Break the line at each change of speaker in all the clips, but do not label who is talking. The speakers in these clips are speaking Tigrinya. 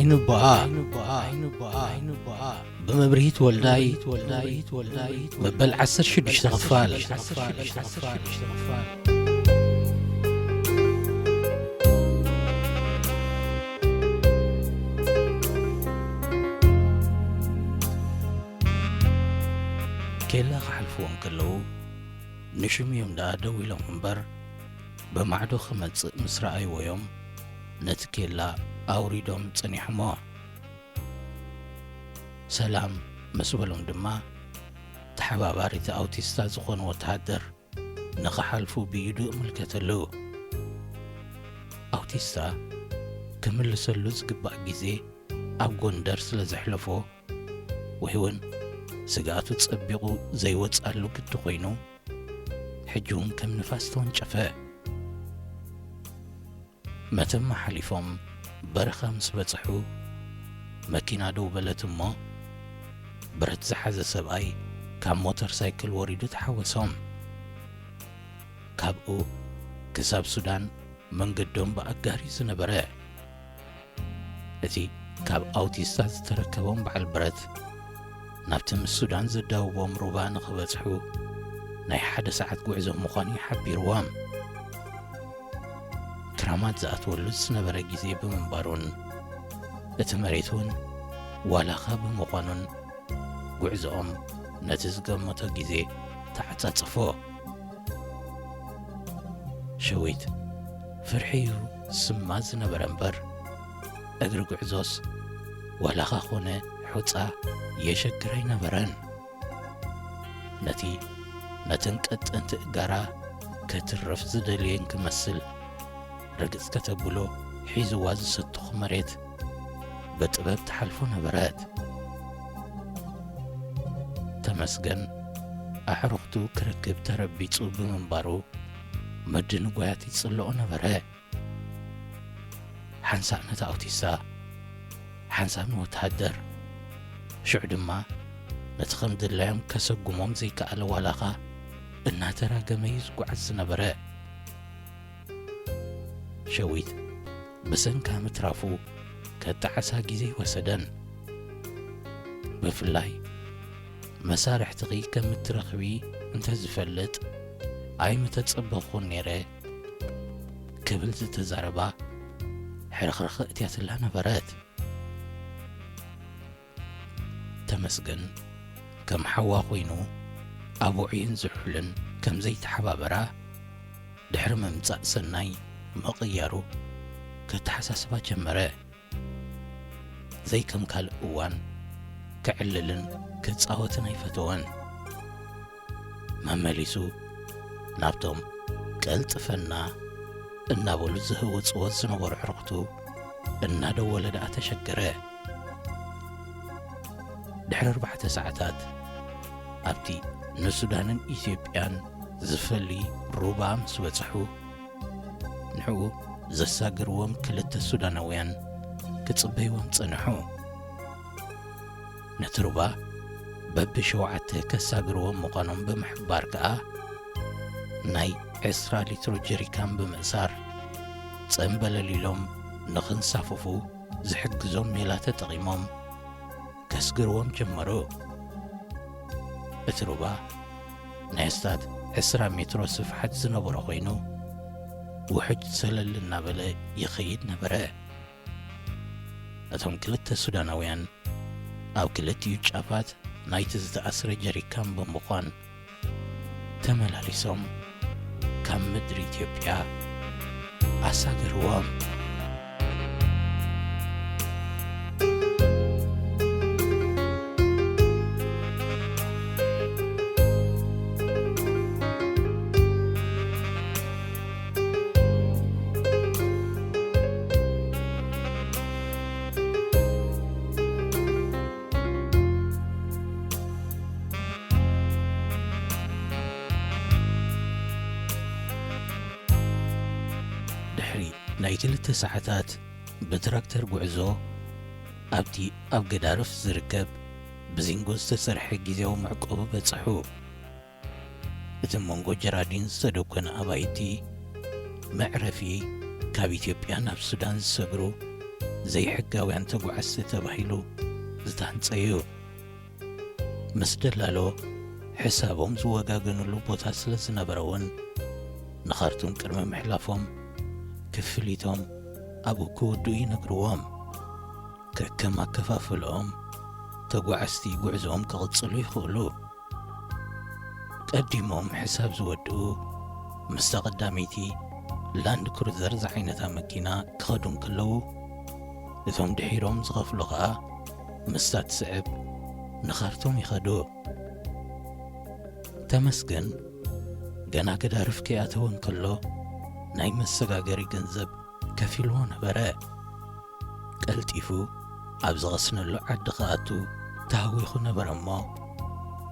عين بقى بمبريت ولداي ببل عسر شدش تغفال كلا خحلفوهم كلو نشم يوم دا دو إلى منبر بمعدو خمس مسرائي ويوم نتكلا أوريدوم تنحمو سلام مسؤولون دما تحباباري تأوتيستا زخون وتهدر نخحلفو بيدو ملكتلو أوتيستا كمل سلوز قبع جيزي أبقون درس لزحلفو وهون سقاتو تصبقو زي واتسألو كتخوينو حجون كم نفاستون شفاء متم حليفهم برخة مسبتحو مكينة دو بلت ما برت زحز سباي كام موتر سايكل وريدو تحوسهم كابقو كساب سودان من قدوم بأقاري سنبرا اتي كاب أوتيستات تركبهم بعالبرت نابتم السودان زداوبهم روبا نخبتحو ناي حدا ساعت قوعزو مخاني حبيروام كرامات زاتولو سنبرا جيزي بمنبارون اتمريتون ولا خاب مخانون قوعزوهم نتزقم متو جيزي تعتصفو شويت فرحيو سماز نبرنبر اقر قوعزوس ولا خاخونه حوصا يشكري نبرن نتي نتنقط انت اقارا كترف زدلين كمسل رقص كتبولو حيزو واز ستخ مريت بطبب تحلفو نبرات تمسجن أحرقتو كركب تربيتو بمنبارو مدن قواتي تصلقو نبرات حنسا نتاوتيسا حنسا نوتهدر شعد ما نتخم دلايم كسقموم زي كألو ولاقا إنها ترى قميز قعز نبرات شويت بسن كامت رافو كتعسا جيزي وسدن بفلاي مسارح تغي كمترخبي انت زفلت اي متتصبخون نيره كبل تزاربا حرخرخ اتيات الله نبرات تمسجن كم حوا خوينو ابو عين زحلن كم زيت حبابرا دحر ممصاء سناي مقيارو كتحساسبا جمره زي كم كال اوان كعللن كتصاوتن يفتون ممليسو نابتم قلطفنا إنا بولو زهو صوت زنبر حرقتو إنا دولد أتشكره دحر 4 ساعات أبتي نسودان إثيوبيان زفلي روبا مسبصحو نحو زساقروم كلت السودانويان كتصبيوم صنحو نتروبا ببشوعت كساقروم مقانون بمحبار كأ ناي 10 لتر جريكان بمأسار صنبل ليلوم نخنصاففو زحجزوم ميلاته تقيموم كسقروم جمرو اتروبا نايستاد 10 متر سفحت زنبر خوينو وحج سلل النابل يخيد نبره اتهم كلت السودانويان أو كلت يجافات نايتز تأسر جريكان بمقان تملاليسوم كم مدر إثيوبيا أساقروام نايتلت ساعات بتراكتر قعزو أبتي أبقدارف زركب بزنجوز تسرح جيزيو معقوبة بتصحو اتمونغو جرادين صدوكن أبايتي معرفي كاب إثيوبيا ناب سودان سبرو ዘይሕጋውያን ተጓዓዝቲ ተባሂሉ ዝተሃንጸዩ ምስ ደላሎ ሕሳቦም ዝወጋገንሉ ቦታ ስለ ዝነበረ እውን ንኻርቱም ቅድሚ ምሕላፎም ክፍሊቶም ኣብኡ ክወድኡ ይነግርዎም። ከከም ኣከፋፍሎኦም ተጓዓዝቲ ጉዕዞኦም ክቕጽሉ ይኽእሉ። ቀዲሞም ሕሳብ ዝወድኡ ምስ ተቐዳሚቲ ላንድ ክሩዘር ዝዓይነታ መኪና ክኸዱ እንከለዉ እቶም ድሒሮም ዝኸፍሉ ኸዓ ምስታት ስዕብ ንኻርቱም ይኸዱ። ተመስገን ገና ገዳርፍ ከይኣተወ እንከሎ ናይ መሰጋገሪ ገንዘብ ከፊልዎ ነበረ። ቀልጢፉ ኣብ ዝቐስነሉ ዓዲ ኸኣቱ ተሃዊኹ ነበረ እሞ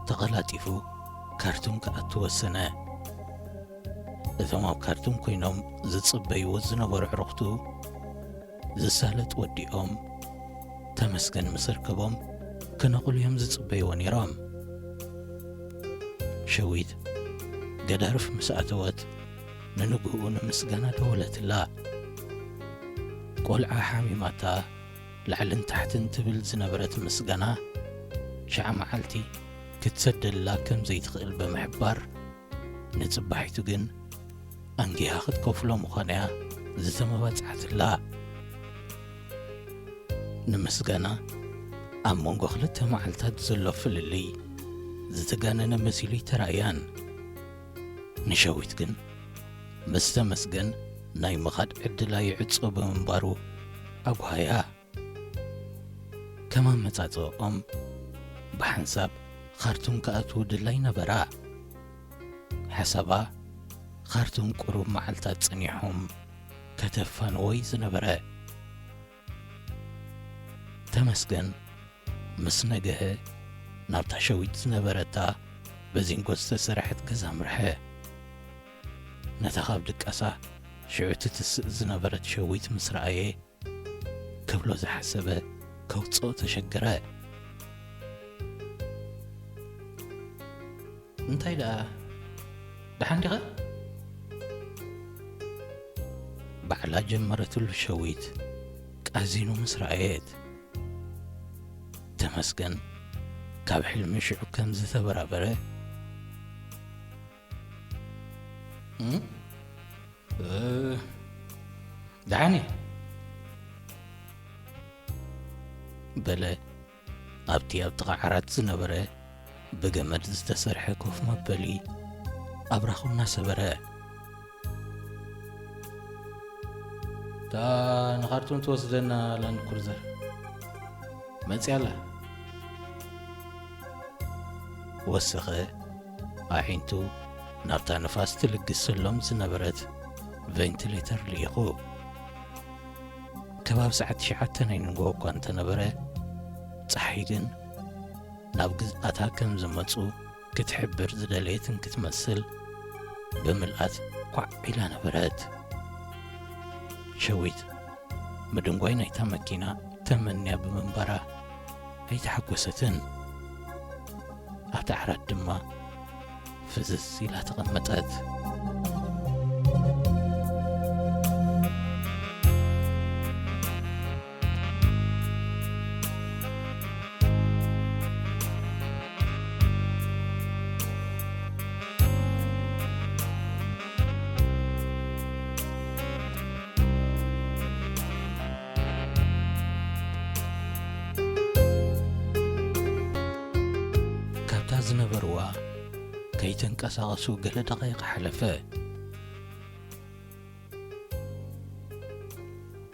ተቐላጢፉ ካርቱም ክኣቱ ወሰነ። እቶም ኣብ ካርቱም ኮይኖም ዝጽበይዎ ዝነበሩ ዕሩኽቱ ዝሳለጥ ወዲኦም ተመስገን ምስ ረከቦም ክነቕሉ እዮም ዝጽበይዎ ነይሮም። ሸዊት ገዳርፍ ምስ ኣተወት ንንግኡ ንምስጋና ደወለትላ። ቆልዓ ሓሚማታ ላዕልን ታሕትን ትብል ዝነበረት ምስጋና ሸዓ መዓልቲ ክትሰደላ ከም ዘይትኽእል ብምሕባር ንጽባሒቱ ግን ኣንጊያ ክትከፍሎ ምዃንያ ዝተመባጽዓትላ። ንምስጋና ኣብ መንጎ ክልተ መዓልታት ዘሎ ፍልልይ ዝተጋነነ መሲሉ ይተራእያን። ንሸዊት ግን ምስ ተመስገን ናይ ምኻድ ዕድላ ይዕጾ ብምንባሩ ኣጓያ። ከም ኣመጻጽኦም ብሓንሳብ ካርቱም ክኣትዉ ድላይ ነበራ። ሓሳባ ካርቱም ቁሩብ መዓልታት ጽኒሖም ከተፋንወይ ዝነበረ። ተመስገን ምስ ነገኸ ናብታ ሸዊት ዝነበረታ በዚንጎ ዝተሰርሐት ገዛ ምርሐ። ነታ ካብ ድቃሳ ሽዑ ትትስእ ዝነበረት ሸዊት ምስ ረኣየ ክብሎ ዝሓሰበ ከውፅኦ ተሸገረ። እንታይ ደኣ ደሓን ዲኻ? ባዕላ ጀመረትሉ ሸዊት ቃዚኑ ምስ ረኣየት ተመስገን ካብ ሕልሚ ሽዑ ከም ዝተበራበረ ደሓኒ በለ ኣብቲ ኣብ ጥቓ ዓራት ዝነበረ ብገመድ ዝተሰርሐ ኮፍ መበሊ ኣብራኹ እናሰበረ እታ ንኻርቱም ትወስደና ላንድ ክሩዘር መፅያ ኣላ። ወሰኸ ኣዒንቱ ናብታ ንፋስ ትልግሰሎም ዝነበረት ቬንቲሌተር ልኢኹ። ከባብ ሰዓት 9 ናይ ንግሆ እኳ እንተነበረ ፀሓይ ግን ናብ ግዝኣታ ከም ዝመፁ ክትሕብር ዝደለየትን ክትመስል ብምልኣት ኳዕ ኢላ ነበረት። ሸዊት ምድንጓይ ናይታ መኪና ተመንያ ብምንባራ ኣይተሓጐሰትን። ኣብቲ ዓራት ድማ ፍዝዝ ኢላ ተቐመጠት። ዝነበርዋ ከይተንቀሳቐሱ ገለ ደቂቕ ሓለፈ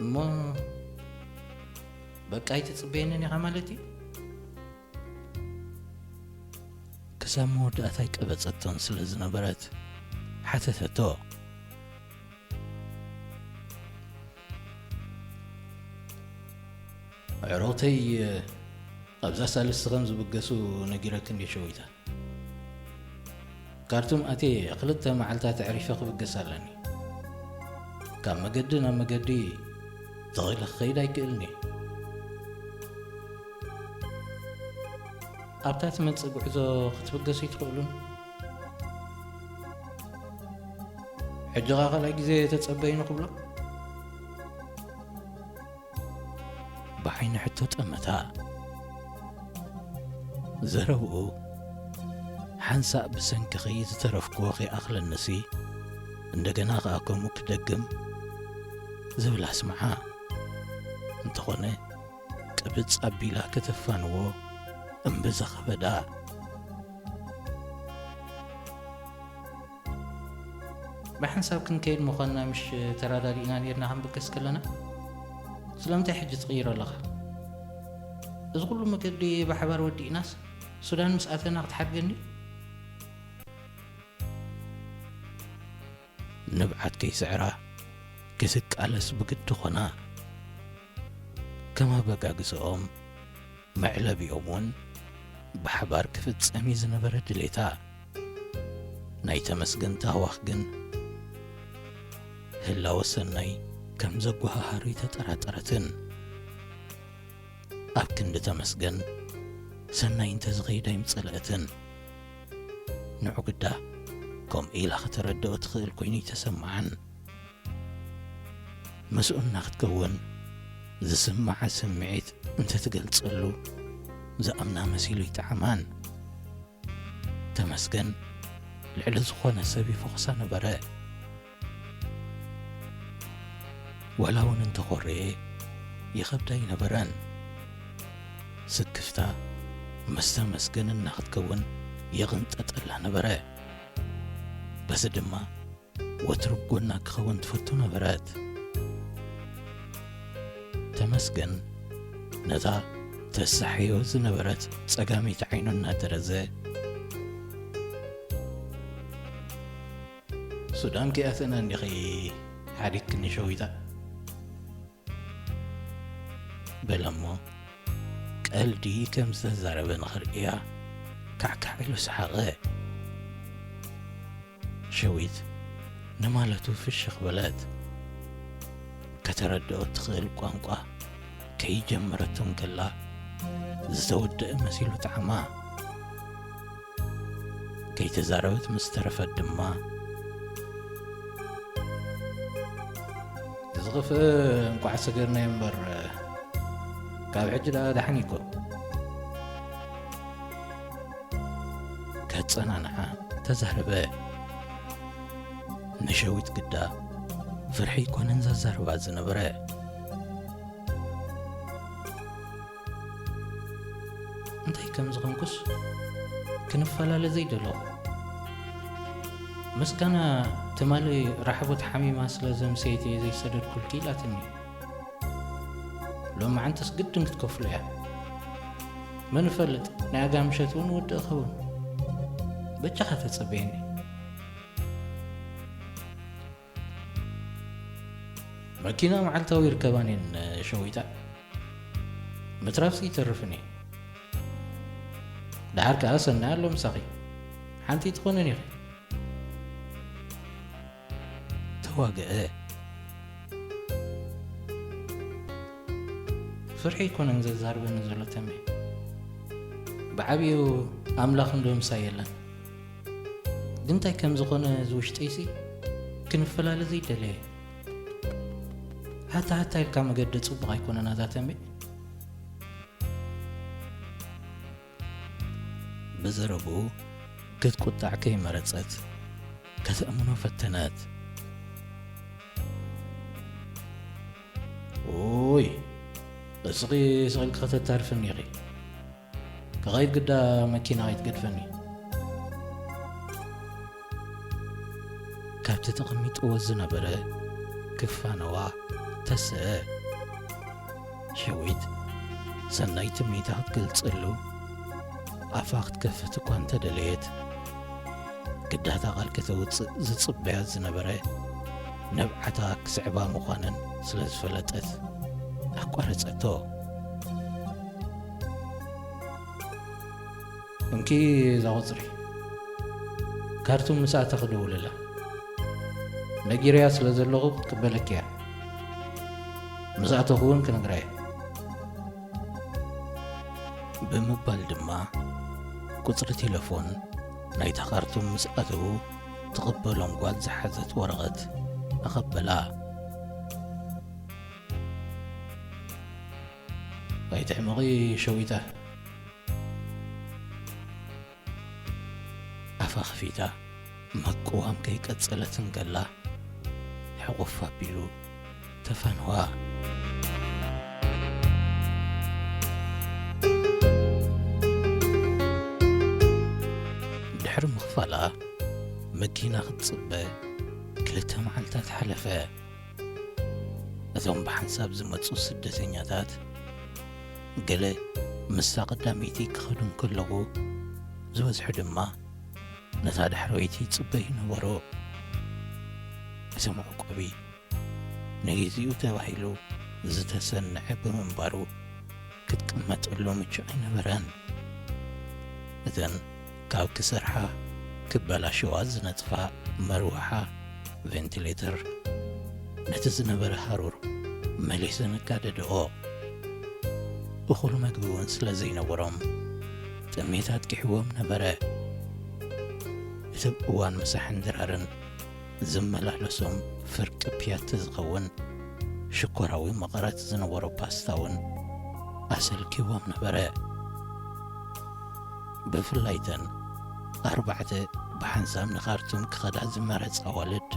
እሞ በቃ ኣይትጽበየንን ኢኻ ማለት እዩ። ክሳብ መወዳእታ ይቀበጸቶን ስለ ዝነበረት ሓተተቶ። ዕሮተይ ኣብዛ ሳልስቲ ከም ዝብገሱ ነጊረክ እንደ ሸዊታ ካርቱም ኣቴ 2 መዓልታት ዕሪፈ ክብገስ ኣለኒ። ካብ መገዲ ናብ መገዲ ተኺለ ክኸይድ ኣይክእልኒ። ኣብታ ትመጽእ ጉዕዞ ክትብገሱ ይትኽእሉን። ሕጂኻ ካልኣይ ግዜ ተጸበይኑ ክብሎ بعين حتى تأمتا زربو حنساء بسنك خيز ترفكو خي أخل النسي عندنا غاكم وكدقم زبل اسمعها انتخوني كبت أبيلا كتفانو انبزخ بدا بحنساب كن كيد مخنا مش ترى دارينا نيرنا هم بكس كلنا سلامتي حج تغير الله إذا كل ما كدي بحبار ودي ناس السودان مسألتنا تحرقني نبعت كي سعره كسك ألس بقد خنا كما بقى قصهم معلب يومون بحبار كفت سميز نبرد ليتا نايتا مسجن تاوخجن هلا وسناي كم زقوها هاريتا تراترتن أبكن دتمسجن سناي انت زغيدا يمصلأتن نعقدا كم إلى خطر الدو تخيل كويني تسمعن مسؤول ناختكون زي سمع سمعيت انت تقل تصلو زي أمنا مسيلو يتعمان تمسجن لعل زخونا سبي فوقسان براء ولو انت خوري يخبداي نبران سكفتا مسجن ناختكون يغنط أطلع نبراء بس دما وتربقونا كخون تفتو نبرات تمسجن نتا تسحيو زنبرات تسقامي تعينونا ترزي سودان كي أثنى نخي حريك نشويتا بلمو قلدي كم زربن خرقيا كعكعلو سحاقه شويت نمالتو في الشيخ بلاد كتردو تخيل قوانقوا كي جمرتهم كلا زود مسيلو تعما كي تزاربت مسترفة دما تزغف انقوع سقرنا ينبر كاب عجل دحنيكو كتصنعنها تزهربه نشويت قدا فرحي كون انزازر باز نبره انتي كم زغنكس كنفلا لزي دلو مسكنا تمالي رحبت حميمة سلازم سيتي زي سدد كل كيلاتني لو ما عنتس قد نكتكفلو يا من فلت ناقا مشتون ود اخون بجخة تصبيني ماكينة معلتا ويركبانين شويتا مترافسي ترفني دعارك أصلا نالو مساقي حانتي تخونني غي تواقع فرحي كون انزل زارب نزولة تمي بعبيو أملاخ ندوم سايلا دنتاي كم زغونا زوش تيسي كنفلا لزي دليه حتى يلقى مقدد صبغ يكون أنا ذات أمي بزربو كت قطع كي مرصت كتأمنو فتنات اوي صغي القطة تعرفني غي كغايد قدا ماكينة غايد قدفني كابت تقميت اوزنا بلا كفانوا تسا شويت سنايت ميتات قلصلو افاخت كفت كونت دليت قداتا قال كتوت زصبيا زنبره نبعتا كسعبا مخانن سلازفلطت اقرصتو انكي زاوزري كارتون مساعة تخدو لله نجيريا سلازلغو قبلك يا مساعته هون كنغراي بمبال دما قطر تلفون نايت خارتم مساعته تقبلهم قاد زحزت ورغت أقبلا كيتعمغي شويته أفا خفيتا مقوام كي قصلتن قلا حقوفا بيلو تفنوا دحر مخفلا مكينة ختصبه كلتا معلتات حلفه እዞም ብሓንሳብ ዝመፁ ስደተኛታት ገለ ምሳ ቀዳሚቲ ክኸዱን ከለዉ ዝበዝሑ ድማ ነታ ዳሕረወይቲ ይጽበዩ ነበሩ። እዞም ዕቆቢ ንግዚኡ ተባሂሉ ዝተሰንዐ ብምንባሩ ክትቅመጠሉ ምቹእ ኣይነበረን። እዘን ካብ ክሰርሓ ክበላሸዋ ዝነጥፋ መርዋሓ ቬንቲሌተር ነቲ ዝነበረ ሃሩር መሊሰን ኣጋደድኦ። እኹል መግቢ እውን ስለ ዘይነበሮም ጥሜት ኣጥቂሕዎም ነበረ። እቲ እዋን ምሳሕን ድራርን ዝመላለሶም ፍርቂ ፒያቲ ዝኸውን ሽኮራዊ መቐረት ዝነበሮ ፓስታ እውን ኣሰልኪዎም ነበረ። ብፍላይተን 4 ብሓንሳብ ንኻርቱም ክኸዳ ዝመረፃ ዋልድ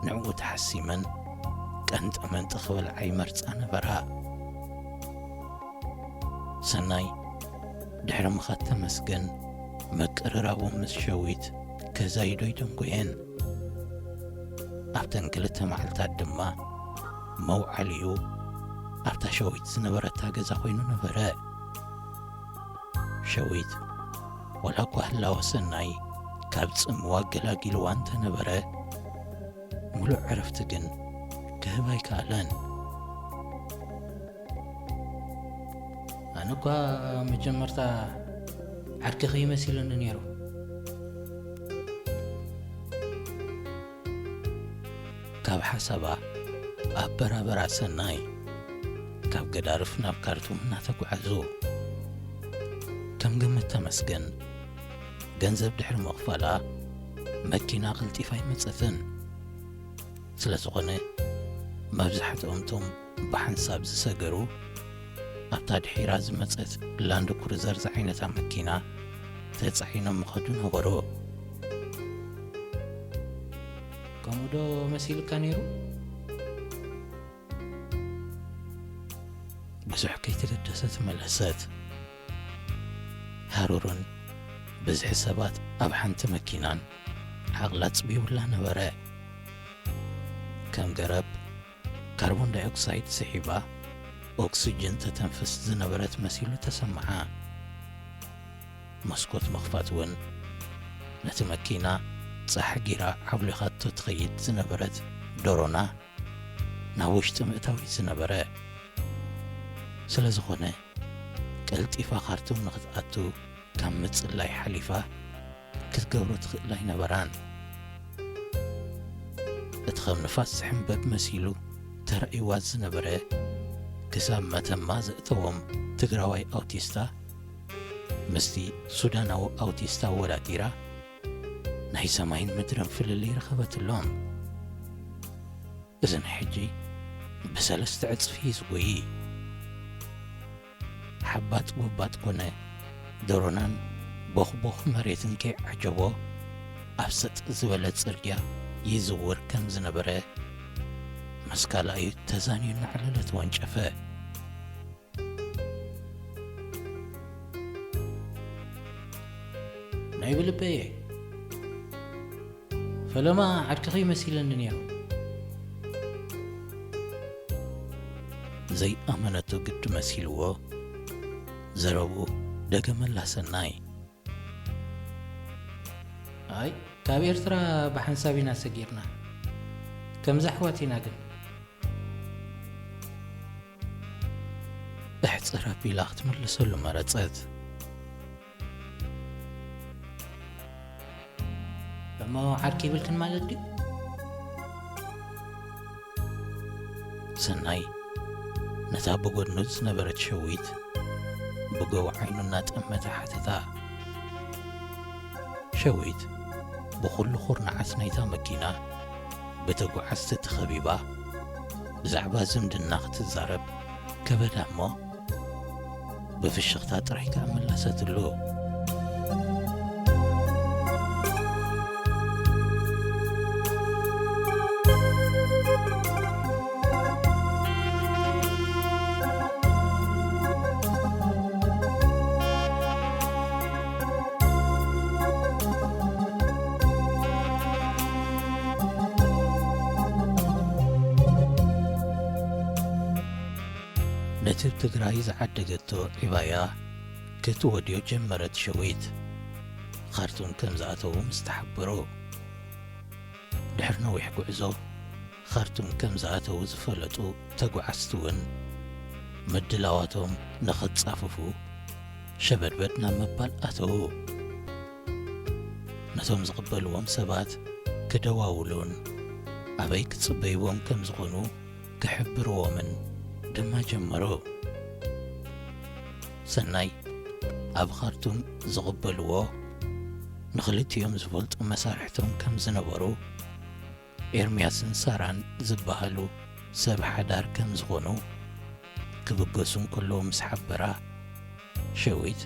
ንዕኡ ተሓሲመን ቀንጠመን ጥኽበል ዓይመርፃ ነበራ። ሰናይ ድሕሪ ምኻት ተመስገን መቀረራቦም ምስ ሸዊት ከዛይዶ ይደንጎየን። ኣብተን ክልተ መዓልታት ድማ መውዓሊኡ ኣብታ ሸዊት ዝነበረታ ገዛ ኮይኑ ነበረ። ሸዊት ወላ እኳ ህላወ ሰናይ ካብ ጽምዋ ገላጊልዋ እንተነበረ ሙሉእ ዕረፍቲ ግን ክህብ ኣይከኣለን። ኣነ እኳ መጀመርታ ዓድኪ ኸይመሲለኒ ነይሩ። ካብ ሓሳባ ኣብ በራበራ ሰናይ ካብ ገዳርፍ ናብ ካርቱም እናተጓዓዙ ከም ግምት ተመስገን ገንዘብ ድሕሪ መኽፈላ መኪና ቕልጢፋ ኣይመጸትን። ስለ ዝኾነ መብዛሕትኦም ቶም ብሓንሳብ ዝሰገሩ ኣብታ ድሒራ ዝመጸት ላንድ ክሩዘር ዝዓይነታ መኪና ተጻዒኖም ምኸዱ ነበሩ። ከምኡ ዶ መሲልካ ነይሩ? ብዙሕ ከይተገደሰት መለሰት። ሃሩርን ብዝሒ ሰባት ኣብ ሓንቲ መኪናን ዓቕላ ጽቢውላ ነበረ። ከም ገረብ ካርቦን ዳይኦክሳይድ ስሒባ ኦክሲጅን ተተንፍስ ዝነበረት መሲሉ ተሰምዓ። መስኮት መኽፋት እውን ነቲ መኪና ጻሕጊራ ዓብሊኻቶ ትኸይድ ዝነበረት ዶሮና ናብ ውሽጢ ምእታዊ ዝነበረ ስለ ዝኾነ ቀልጢፋ ካርቱም ንኽትኣቱ ካብ ምጽላይ ሓሊፋ ክትገብሮ ትኽእል ኣይነበራን። እቲ ኸም ንፋስ ዝሕንበብ መሲሉ ተራእይዋ ዝነበረ ክሳብ መተማ ዘእተዎም ትግራዋይ ኣውቲስታ ምስቲ ሱዳናዊ ኣውቲስታ ወዳዲራ ናይ ሰማይን ምድርን ፍልል ይረኸበትሎም። እዚ ናይ ሕጂ ብሰለስተ ዕጽፊ ዝጐይ ሓባት ጎባት ኮነ ደሮናን ቦኽቦኽ መሬትን ከይዓጀቦ ኣብ ሰጥ ዝበለ ጽርግያ ይዝውር ከም ዝነበረ መስካላዩ ተዛንዩ ናዕለለ ተወንጨፈ። ናይ ብልበየ ፈለማ ዓድኪ ኸይመሲለኒ ነይሩ። ዘይኣመነቱ ግዲ መሲልዎ ዘረብኡ ደገመላ ሰናይ። ኣይ ካብ ኤርትራ ብሓንሳብ ኢና ሰጊርና ከምዚ ኣሕዋት ኢና ግን እሕፅር ኣቢላ ክትምልሰሉ መረፀት። እሞ ዓድኪ ይብልክን ማለት ድዩ? ሰናይ ነታ ብጐድኑ ዝነበረት ሸዊት ብገው ዓይኑ እናጠመታ ሓተታ። ሸዊት ብኹሉ ኹርናዓት ናይታ መኪና ብተጓዓዝቲ ተኸቢባ ብዛዕባ ዝምድና ክትዛረብ ከበዳ እሞ بفشختا ጥራይ ከመለሰትሉ نتب تግራይ ዝዓደገቶ ዒባያ ክትወድዮ ጀመረት ሸዊት ካርቱም ከም ዝኣተዉ ምስ ተሓበሮ ድሕሪ ነዊሕ ጉዕዞ ካርቱም ከም ዝኣተዉ ዝፈለጡ ተጓዓዝቲ እውን ምድላዋቶም ንኽጻፍፉ ሸበድበድ ናብ ምባል ኣተዉ ነቶም ዝቕበልዎም ሰባት ክደዋውሉን ኣበይ ክጽበይዎም ከም ዝኾኑ ክሕብርዎምን ድማ ጀመሮ ሰናይ ኣብ ካርቱም ዝቕበልዎ ንኽልቲኦም ዝፈልጡ መሳርሕቶም ከም ዝነበሩ ኤርምያስን ሳራን ዝበሃሉ ሰብ ሓዳር ከም ዝኾኑ ክብገሱን ከለዉ ምስ ሓበራ ሸዊት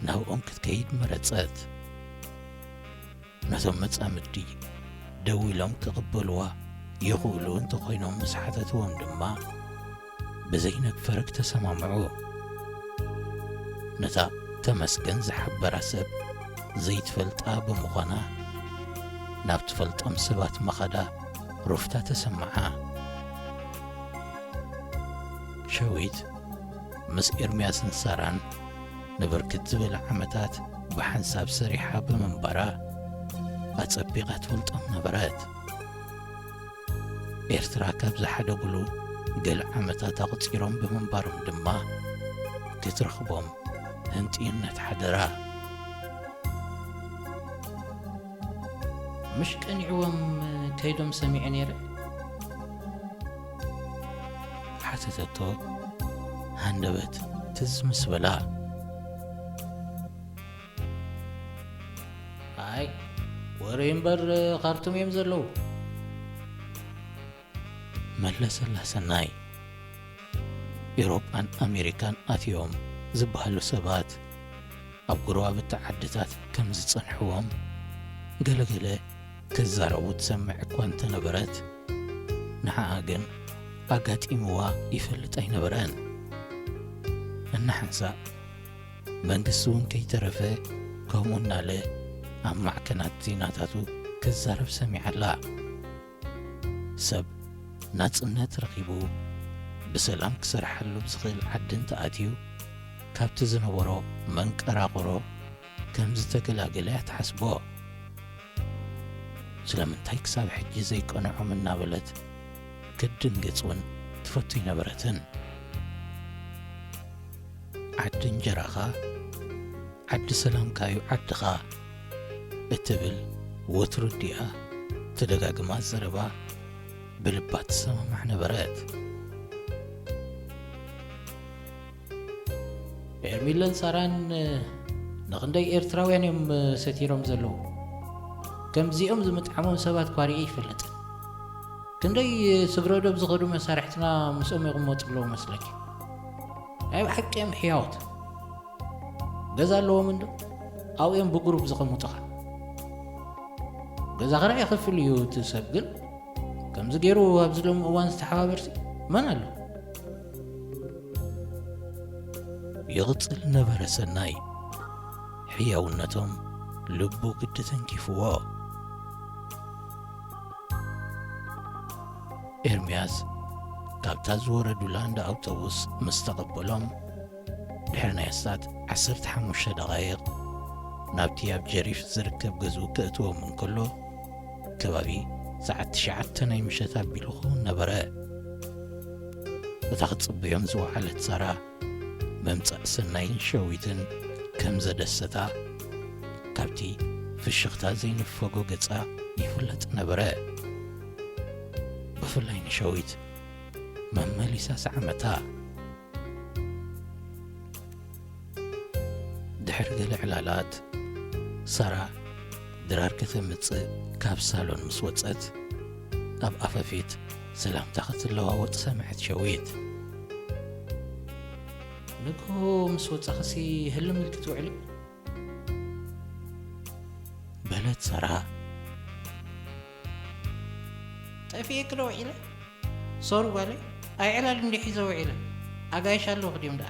ናብኦም ክትከይድ መረጸት ነቶም መጻምድቲ ደው ኢሎም ክቕበልዋ ይኽእሉ እንተኾይኖም ምስ ሓተትዎም ድማ ብዘይነግፈረክ ተሰማምዑ ነታ ተመስገን ዝሓበራ ሰብ ዘይትፈልጣ ብምዃና ናብ ትፈልጦም ሰባት መኸዳ ሩፍታ ተሰምዓ ሸዊት ምስ ኤርምያስን ሳራን ንብርክት ዝበለ ዓመታት ብሓንሳብ ሰሪሓ ብምንባራ ኣጸቢቓ ትፈልጦም ነበረት ኤርትራ ካብ ዝሓደጉሉ ገለ ዓመታት ኣቕፂሮም ብምንባሮም ድማ ክትረኽቦም ህንጢነት ሓደራ مش ቀኒዕዎም ከይዶም ሰሚዐ ነይረ ሓተተቶ ሃንደበት ትዝ ምስ በላ ኣይ ወሬ እምበር ካርቱም እዮም ዘለዉ መለሰላ ሰናይ ኤውሮጳን ኣሜሪካን ኣትዮም ዝበሃሉ ሰባት ኣብ ጉረባብቲ ዓድታት ከም ዝጸንሕዎም ገለገለ ክዛረቡ ትሰምዕ እኳ እንተነበረት ንሓኣ ግን ኣጋጢምዋ ይፈልጥ ኣይነበረን እናሓንሳእ መንግስቲ እውን ከይተረፈ ከምኡ እናለ ኣብ ማዕከናት ዜናታቱ ክዛረብ ሰሚዓላ ሰብ ናጽነት ረኺቡ ብሰላም ክሰርሓሉ ብዝኽእል ዓዲ እንተኣትዩ ካብቲ ዝነበሮ መንቀራቕሮ ከም ዝተገላገለ ተሓስቦ ስለምንታይ ክሳብ ሕጂ ዘይቀንዖም እናበለት ክድንግጽ እውን ትፈቱ ይነበረትን ዓዲ እንጀራኻ ዓዲ ሰላምካዩ ዓድኻ እትብል ወትሩ ዲኣ ተደጋግማ ዘረባ ብልባ ትሰማማዕ ነበረት ኤርሚለን ሳራን ንኽንደይ ኤርትራውያን እዮም ሰቲሮም ዘለዉ ከምዚኦም ዝምጥዓሞም ሰባት ኳሪኤ ይፈልጥ ክንደይ ስግረዶብ ዝኸዱ መሳርሕትና ምስኦም ይቕመጡ ብለው መስለኪ ናይ ብሓቂ እዮም ሕያውት ገዛ ኣለዎም እንዶ ኣብኡ እዮም ብግሩፕ ዝቐምጡኻ ገዛ ኸራ ይኸፍል እዩ እቲ ሰብ ግን ከምዚ ገይሩ ኣብዚ ሎም እዋን ዝተሓባበርቲ መን ኣሎ ይቕጽል ነበረ ሰናይ ሕያውነቶም ልቡ ግዲ ተንኪፍዎ ኤርምያስ ካብታ ዝወረዱላ እንደ ኣውቶቡስ ምስ ተቐበሎም ድሕሪ ናይ ኣስታት 15 ደቓይቕ ናብቲ ኣብ ጀሪፍ ዝርከብ ገዝኡ ክእትዎም እንከሎ ከባቢ ሰዓት 9 ናይ ምሸት ኣቢሉ ኸውን ነበረ እታ ክጽበዮም ዝወዓለት ሳራ መምጻእ ሰናይን ሸዊትን ከም ዘደሰታ ካብቲ ፍሽኽታ ዘይንፈጎ ገጻ ይፍለጥ ነበረ ብፍላይ ንሸዊት መመሊሳ ሰዓመታ ድሕሪ ገለ ዕላላት ሳራ ድራር ከተምጽእ ካብ ሳሎን ምስ ወጸት ኣብ ኣፈፊት ሰላምታ ክትለዋወጥ ሰምዐት ሸዊት نكو مسوت أخسي هل ملك توعلي بلد سرا طيفي يكلو عيلة صور والي أي على اللي حيزو عيلة أقايش الله قديم دا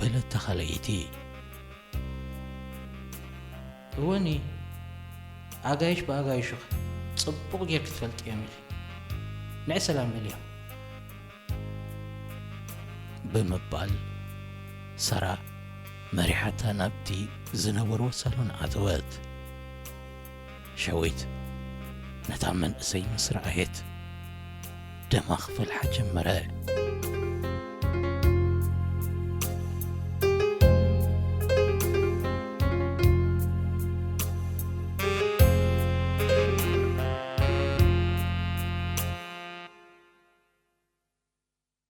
بلد تخليتي واني أقايش بأقايشو صبوق جير كتفلت يا ميلي نعي سلام اليوم بمبال سرا مريحتا نبتي زنور وصلون عدوات شويت نتعمل أسي مسرعيت دماغ في الحجم مرأي